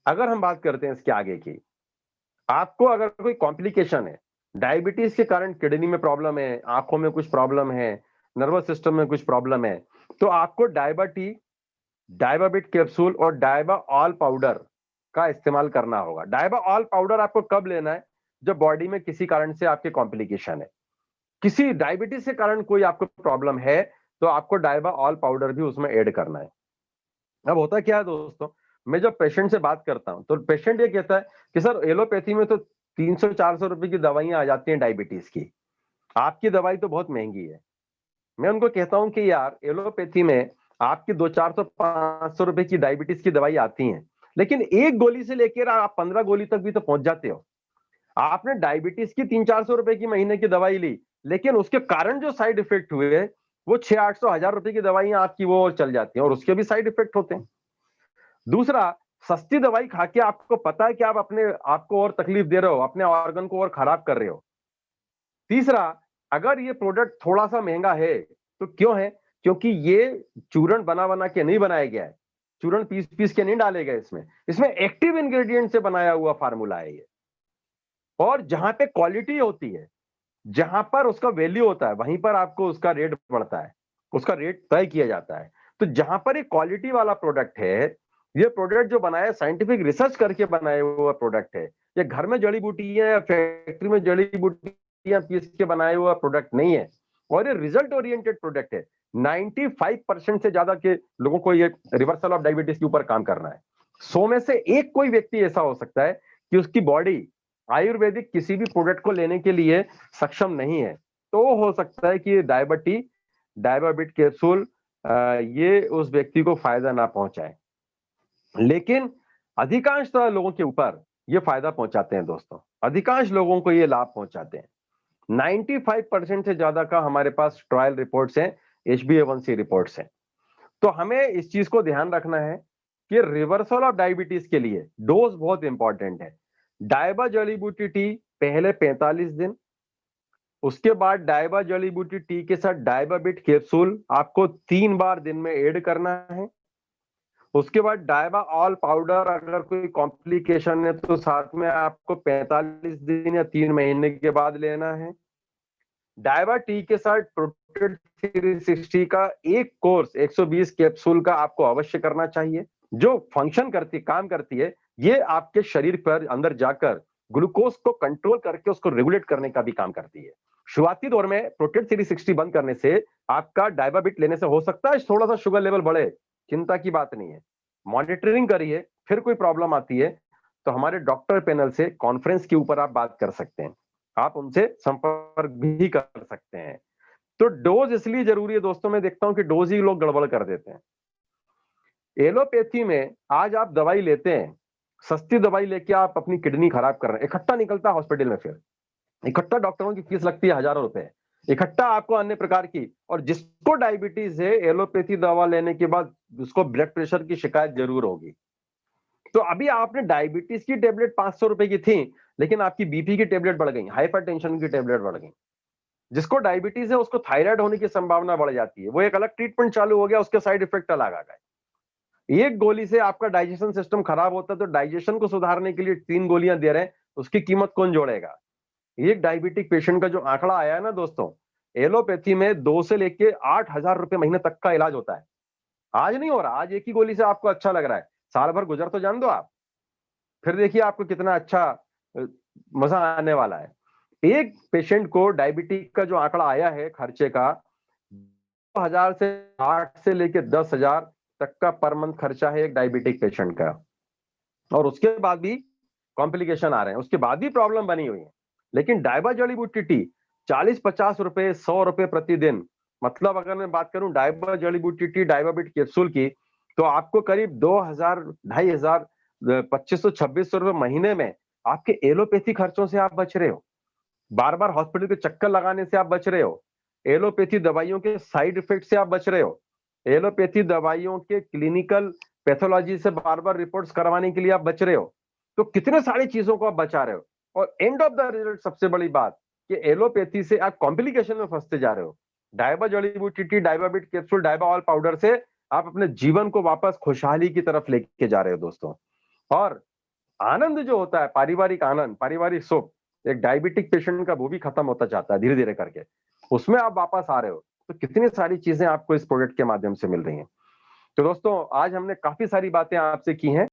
अगर हम बात करते हैं इसके आगे की, आपको अगर कोई कॉम्प्लिकेशन है, डायबिटीज के कारण किडनी में प्रॉब्लम है, आंखों में कुछ प्रॉब्लम है, नर्वस सिस्टम में कुछ प्रॉब्लम है, तो आपको डायबाबिट कैप्सूल और डायबा ऑल पाउडर का इस्तेमाल करना होगा। डायबा ऑल पाउडर आपको कब लेना है? जब बॉडी में किसी कारण से आपके कॉम्प्लिकेशन है, किसी डायबिटीज के कारण कोई आपको प्रॉब्लम है, तो आपको डायबा ऑल पाउडर भी उसमें ऐड करना है। अब होता क्या है दोस्तों, मैं जब पेशेंट से बात करता हूं तो पेशेंट ये कहता है कि सर एलोपैथी में तो 300-400 रुपए की दवाइयां आ जाती हैं डायबिटीज की, आपकी दवाई तो बहुत महंगी है। मैं उनको कहता हूं कि यार एलोपैथी में आपकी 200-400-500 रुपए की डायबिटीज की दवाई आती है, लेकिन एक गोली से लेकर आप 15 गोली तक भी तो पहुंच जाते हो। आपने डायबिटीज की 300-400 रुपए की महीने की दवाई ली, लेकिन उसके कारण जो साइड इफेक्ट हुए, वो 600-800-1000 रुपए की दवाइयां आपकी वो चल जाती हैं और उसके भी साइड इफेक्ट होते हैं। दूसरा, सस्ती दवाई खा के आपको पता है कि आप अपने आपको और तकलीफ दे रहे हो, अपने ऑर्गन को और खराब कर रहे हो। तीसरा, अगर ये प्रोडक्ट थोड़ा-सा महँगा है, तो क्यों है? क्योंकि ये चूर्ण बना-बना के नहीं बनाया गया है। चूर्ण पीस-पीस के नहीं डाले गए इसमें। इसमें एक्टिव इंग्रीडिएंट से बनाया हुआ फार्मूला है ये। और जहाँ पे क्वालिटी होती है, जहाँ पर उसका वैल्यू होता है, वहीं पर आपको उसका रेट बढ़ता है, उसका रेट तय किया जाता है। तो जहाँ पर एक क्वालिटी वाला प्रोडक्ट है, ये प्रोडक्ट जो बनाया है साइंटिफिक रिसर्च करके बनाया हुआ प्रोडक्ट है। ये घर में जड़ी-बूटियाँ या फैक्ट्री में जड़ी-बूटियाँ पीस के बनाया हुआ प्रोडक्ट नहीं है और ये रिजल्ट ओरिएंटेड प्रोडक्ट है। 95% से ज्यादा के लोगों को ये रिवर्सल ऑफ डायबिटीज के ऊपर काम करना है। 100 में से एक कोई व्यक्ति ऐसा हो सकता है कि उसकी बॉडी आयुर्वेदिक किसी भी प्रोडक्ट को लेने के लिए सक्षम नहीं है, तो हो सकता है कि डायबाबिट कैप्सूल ये उस व्यक्ति को फायदा ना पहुंचाए, लेकिन अधिकांशतः लोगों के ऊपर ये फायदा पहुंचाते हैं दोस्तों। अधिकांश लोगों को ये लाभ पहुंचाते हैं। 95% से ज्यादा का हमारे पास ट्रायल रिपोर्ट्स हैं, HbA1c रिपोर्ट्स हैं। तो हमें इस चीज को ध्यान रखना है कि रिवर्सल ऑफ डायबिटीज के लिए डोज बहुत इंपॉर्टेंट है। डायबा जड़ी बूटी टी पहले 45 दिन, उसके बाद डायबा जड़ी बूटी टी के साथ डायबाबिट कैप्सूल आपको 3 बार दिन में ऐड करना है। उसके बाद डायबा ऑल पाउडर अगर कोई कॉम्प्लिकेशन है तो साथ में आपको 45 दिन या 3 महीने के बाद लेना है। डायबा टी के साथ प्रोटेक्ट 360 का एक कोर्स 120 कैप्सूल का आपको अवश्य करना चाहिए। जो फंक्शन करती काम करती है, ये आपके शरीर पर अंदर जाकर ग्लूकोज को कंट्रोल करके उसको रेगुलेट करने का भी काम करती है। शुरुआती दौर में प्रोटेक्ट 360 बंद करने से आपका डायबाबिट लेने से हो सकता है थोड़ा सा शुगर लेवल बढ़े, चिंता की बात नहीं है। मॉनिटरिंग करिए, फिर कोई प्रॉब्लम आती है तो हमारे डॉक्टर पैनल से कॉन्फ्रेंस के ऊपर आप बात कर सकते हैं, आप उनसे संपर्क भी कर सकते हैं। तो डोज इसलिए जरूरी है दोस्तों, मैं देखता हूं कि डोज ही लोग गड़बड़ कर देते हैं। एलोपैथी में आज आप दवाई लेते हैं, सस्ती दवाई लेके आप अपनी किडनी खराब कर रहे हैं, इकट्ठा निकलता है हॉस्पिटल में, फिर इकट्ठा डॉक्टरों की फीस लगती है हजारों रुपए, इकट्ठा आपको अन्य प्रकार की। और जिसको डायबिटीज है एलोपैथी दवा लेने के बाद उसको ब्लड प्रेशर की शिकायत जरूर होगी। तो अभी आपने डायबिटीज की टेबलेट 500 रुपए की थी, लेकिन आपकी बीपी की टेबलेट बढ़ गई, हाइपरटेंशन की टेबलेट बढ़ गई। जिसको डायबिटीज है उसको थायराइड होने की संभावना बढ़ जाती है, वो एक अलग ट्रीटमेंट चालू हो गया, उसके साइड इफेक्ट अलग आ गए। एक गोली से आपका डाइजेशन सिस्टम खराब होता है, तो डाइजेशन को सुधारने के लिए 3 गोलियां दे रहे हैं, उसकी कीमत कौन जोड़ेगा? एक डायबिटिक पेशेंट का जो आंकड़ा आया है ना दोस्तों, एलोपैथी में 2 से लेके 8,000 रुपए महीने तक का इलाज होता है। आज नहीं हो रहा, आज एक ही गोली से आपको अच्छा लग रहा है, साल भर गुजर तो जान दो आप, फिर देखिए आपको कितना अच्छा मजा आने वाला है। एक पेशेंट को डायबिटिक का जो आंकड़ा आया है खर्चे का, 2,000 से 8 से लेके 10,000 तक का पर मंथ खर्चा है एक डायबिटिक पेशेंट का। और उसके बाद भी कॉम्प्लिकेशन आ रहे हैं, उसके बाद भी प्रॉब्लम बनी हुई है। लेकिन डायबा जड़ी बूटी टी 40-50 रुपए 100 रुपए प्रतिदिन, मतलब अगर मैं बात करूं डायबा जड़ी बूटी टी डायबाबिट कैप्सूल की, तो आपको करीब 2,000 2,500 2500-2600 रुपए महीने में आपके एलोपैथी खर्चों से आप बच रहे हो, बार बार हॉस्पिटल के चक्कर लगाने से आप बच रहे हो, एलोपैथी दवाइयों के साइड इफेक्ट से आप बच रहे हो, एलोपैथी दवाइयों के क्लिनिकल पैथोलॉजी से बार बार रिपोर्ट्स करवाने के लिए आप बच रहे हो। तो कितने सारी चीजों को आप बचा रहे हो, और एंड ऑफ द रिजल्ट सबसे बड़ी बात कि एलोपैथी से आप कॉम्प्लिकेशन में फंसते जा रहे हो। डायबा जड़ी बूटी टी डायबाबिट कैप्सूल डायबा ऑल पाउडर से आप अपने जीवन को वापस खुशहाली की तरफ लेके जा रहे हो दोस्तों। और आनंद जो होता है, पारिवारिक आनंद, पारिवारिक सुख, एक डायबिटिक पेशेंट का वो भी खत्म होता जाता है धीरे-धीरे करके। उसमें आप वापस आ रहे हो, तो कितनी सारी चीज़ें आपको इस प्रोडक्ट के माध्यम से मिल रही हैं। तो दोस्तों, आज हमने काफ़ी सारी बातें आपसे की हैं।